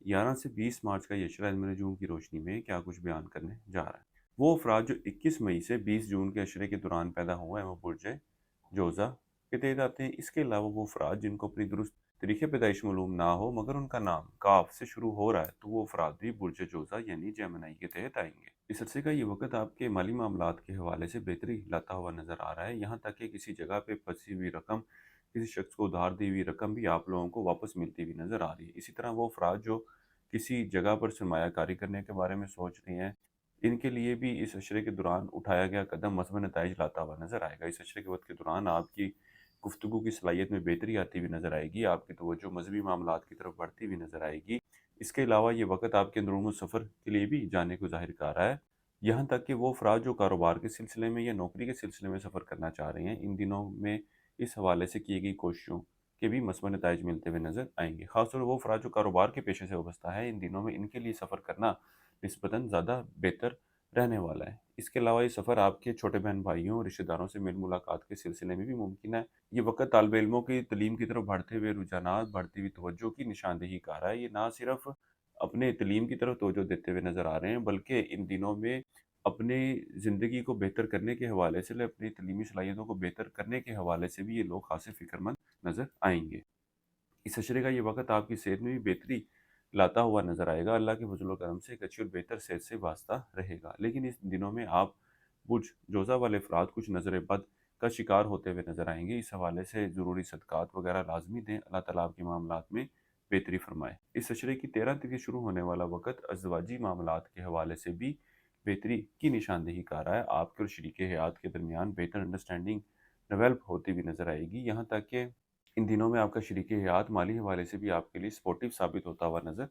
11 سے 20 مارچ کا اشرہ علم نجوم کی روشنی میں کیا کچھ بیان کرنے جا رہا ہے۔ وہ افراد جو 21 مئی سے 20 جون کے اشرے کے دوران پیدا ہوئے ہیں وہ برج جوزہ کے تحت آتے ہیں۔ اس کے علاوہ وہ افراد جن کو اپنی درست تاریخ پیدائش معلوم نہ ہو مگر ان کا نام کاف سے شروع ہو رہا ہے تو وہ افراد بھی برج جوزہ یعنی جیمنائی کے تحت آئیں گے۔ اس عرصے کا یہ وقت آپ کے مالی معاملات کے حوالے سے بہتری لاتا ہوا نظر آ رہا ہے، یہاں تک کہ کسی جگہ پہ پھنسی ہوئی رقم، کسی شخص کو ادھار دی ہوئی رقم بھی آپ لوگوں کو واپس ملتی ہوئی نظر آ رہی ہے۔ اسی طرح وہ افراد جو کسی جگہ پر سرمایہ کاری کرنے کے بارے میں سوچ رہے ہیں، ان کے لیے بھی اس اشرے کے دوران اٹھایا گیا قدم مثبت نتائج لاتا ہوا نظر آئے گا۔ اس اشرے کے وقت کے دوران آپ کی گفتگو کی صلاحیت میں بہتری آتی ہوئی نظر آئے گی، آپ کی توجہ مذہبی معاملات کی طرف بڑھتی ہوئی نظر آئے گی۔ اس کے علاوہ یہ وقت آپ کے اندرون سفر کے لیے بھی جانے کو ظاہر کر رہا ہے، یہاں تک کہ وہ افراد جو کاروبار کے سلسلے میں یا نوکری کے سلسلے میں سفر کرنا چاہ رہے ہیں، ان دنوں میں اس حوالے سے کی گئی کوششوں کے بھی مثبت نتائج ملتے ہوئے نظر آئیں گے۔ خاص طور پر وہ افراد جو کاروبار کے پیشے سے وابستہ ہے، ان دنوں میں ان کے لیے سفر کرنا نسبتاً زیادہ بہتر رہنے والا ہے۔ اس کے علاوہ یہ سفر آپ کے چھوٹے بہن بھائیوں اور رشتہ داروں سے مل ملاقات کے سلسلے میں بھی ممکن ہے۔ یہ وقت طالب علموں کی تعلیم کی طرف بڑھتے ہوئے رجحانات، بڑھتی ہوئی توجہ کی نشاندہی کر رہا ہے۔ یہ نہ صرف اپنے تعلیم کی طرف توجہ دیتے ہوئے نظر آ رہے ہیں بلکہ ان دنوں میں اپنی زندگی کو بہتر کرنے کے حوالے سے، اپنی تعلیمی صلاحیتوں کو بہتر کرنے کے حوالے سے بھی یہ لوگ خاصے فکر مند نظر آئیں گے۔ اس اشرے کا یہ وقت آپ کی صحت میں بھی بہتری لاتا ہوا نظر آئے گا۔ اللہ کے فضل و کرم سے ایک اچھی اور بہتر صحت سے واسطہ رہے گا، لیکن اس دنوں میں آپ برج جوزہ والے افراد کچھ نظر بد کا شکار ہوتے ہوئے نظر آئیں گے۔ اس حوالے سے ضروری صدقات وغیرہ لازمی دیں، اللہ تعالیٰ آپ کے معاملات میں بہتری فرمائے۔ اس اشرے کی 13 تاریخ سے شروع ہونے والا وقت ازدواجی معاملات کے حوالے سے بھی بہتری کی نشاندہی کر رہا ہے۔ آپ کے اور شریک حیات کے درمیان بہتر انڈرسٹینڈنگ ڈیولپ ہوتی ہوئی نظر آئے گی، یہاں تک کہ ان دنوں میں آپ کا شریک حیات مالی حوالے سے بھی آپ کے لیے سپورٹیو ثابت ہوتا ہوا نظر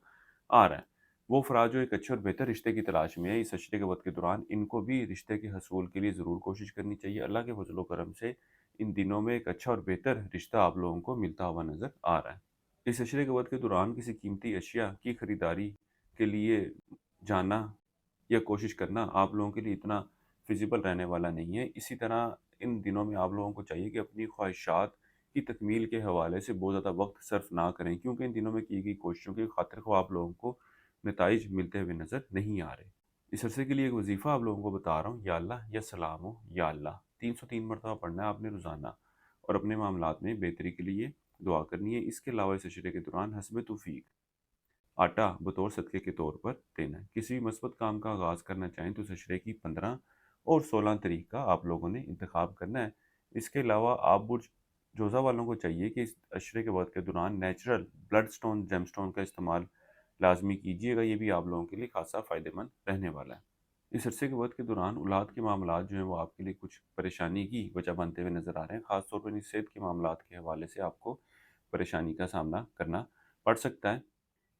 آ رہا ہے۔ وہ افراد جو ایک اچھے اور بہتر رشتے کی تلاش میں ہے، اس اشرے کے وقت کے دوران ان کو بھی رشتے کے حصول کے لیے ضرور کوشش کرنی چاہیے۔ اللہ کے فضل و کرم سے ان دنوں میں ایک اچھا اور بہتر رشتہ آپ لوگوں کو ملتا ہوا نظر آ رہا ہے۔ اس اشرے کے وقت کے دوران کسی قیمتی اشیاء کی خریداری کے لیے جانا یا کوشش کرنا آپ لوگوں کے لیے اتنا فیزیبل رہنے والا نہیں ہے۔ اسی طرح ان دنوں میں آپ لوگوں کو چاہیے کہ اپنی خواہشات کی تکمیل کے حوالے سے بہت زیادہ وقت صرف نہ کریں، کیونکہ ان دنوں میں کی گئی کوششوں کی خاطر خواہ آپ لوگوں کو نتائج ملتے ہوئے نظر نہیں آ رہے۔ اس عرصے کے لیے ایک وظیفہ آپ لوگوں کو بتا رہا ہوں، یا اللہ یا سلام ہو یا اللہ 303 مرتبہ پڑھنا ہے آپ نے روزانہ، اور اپنے معاملات میں بہتری کے لیے دعا کرنی ہے۔ اس کے علاوہ اس عشرے کے دوران حسب توفیق آٹا بطور صدقے کے طور پر دینا ہے۔ کسی بھی مثبت کام کا آغاز کرنا چاہیں تو اس عشرے کی 15 اور 16 تاریخ کا آپ لوگوں نے انتخاب کرنا ہے۔ اس کے علاوہ آپ برج جوزہ والوں کو چاہیے کہ اس عشرے کے وقت کے دوران نیچرل بلڈ سٹون جیم سٹون کا استعمال لازمی کیجیے گا، یہ بھی آپ لوگوں کے لیے خاصا فائدہ مند رہنے والا ہے۔ اس عرصے کے وقت کے دوران اولاد کے معاملات جو ہیں وہ آپ کے لیے کچھ پریشانی کی وجہ بنتے ہوئے نظر آ رہے ہیں، خاص طور پر صحت کے معاملات کے حوالے سے آپ کو پریشانی کا سامنا کرنا پڑ سکتا ہے۔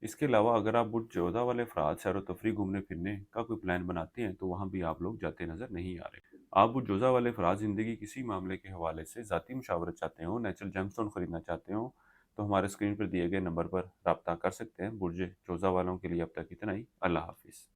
اس کے علاوہ اگر آپ برج جوزہ والے افراد سیر و تفریح گھومنے پھرنے کا کوئی پلان بناتے ہیں تو وہاں بھی آپ لوگ جاتے نظر نہیں آ رہے۔ آپ برج جوزہ والے افراد زندگی کسی معاملے کے حوالے سے ذاتی مشاورت چاہتے ہوں، نیچرل جیم سٹون خریدنا چاہتے ہوں تو ہمارے اسکرین پر دیے گئے نمبر پر رابطہ کر سکتے ہیں۔ برج جوزہ والوں کے لیے اب تک اتنا ہی۔ اللہ حافظ۔